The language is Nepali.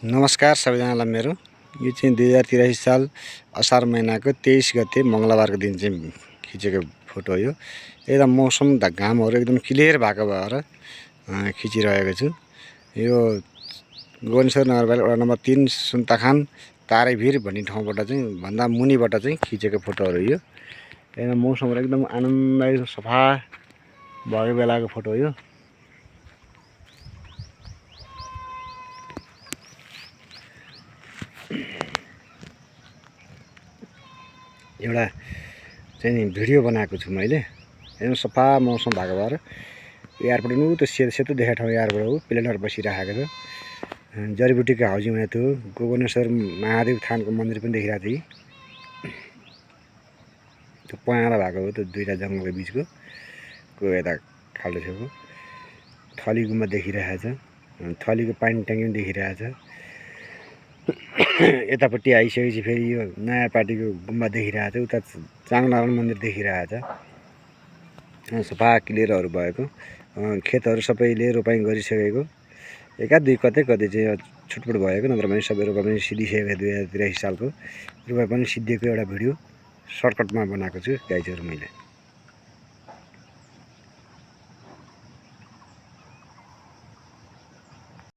नमस्कार सबैजनालाई मेरो यो चाहिँ 2083 साल असार महिनाको 23 गते मङ्गलबारको दिन चाहिँ खिचेको फोटो हो। यो एकदम मौसम घामहरू एकदम क्लियर भएको भएर खिचिरहेको छु। यो गोकर्णेश्वर नगरपालिका वडा नम्बर 3 सुन्ताखान तारेभिर भन्ने ठाउँबाट चाहिँ भन्दा मुनिबाट चाहिँ खिचेको फोटोहरू यो। एकदम मौसमहरू एकदम आनन्ददायक सफा भएको बेलाको फोटो हो यो। एउटा चाहिँ नि भिडियो बनाएको छु मैले। एकदम सफा मौसम भएको भएर एयरपोर्ट नु त्यो सेतो देखाएको ठाउँ एयरपोर्ट हो। प्लेनहरू बसिरहेको छ। जडीबुटीको हाउजिङ हुने थियो। गोकर्णेश्वर महादेव थानको मन्दिर पनि देखिरहेको थियो। त्यो पहेँलो भएको हो त्यो दुईटा जङ्गलको बिचको को यता खाल्डो छेउको थली गुम्बा देखिरहेको छ। थलीको पानी ट्याङ्की पनि देखिरहेको छ। यतापट्टि आइसकेपछि फेरि यो नयाँ पार्टीको गुम्बा देखिरहेको छ। उता चाङनारायण मन्दिर देखिरहेको छ। सफा क्लियरहरू भएको खेतहरू सबैले रोपाइँ गरिसकेको। एका दुई कतै चाहिँ छुटपुट भएको, नत्र भने सबै रोपाइँ पनि सिद्धिसकेको 2083 सालको रोपाइँ पनि सिद्धिएको एउटा भिडियो सर्टकटमा बनाएको छु गाइजहरू मैले।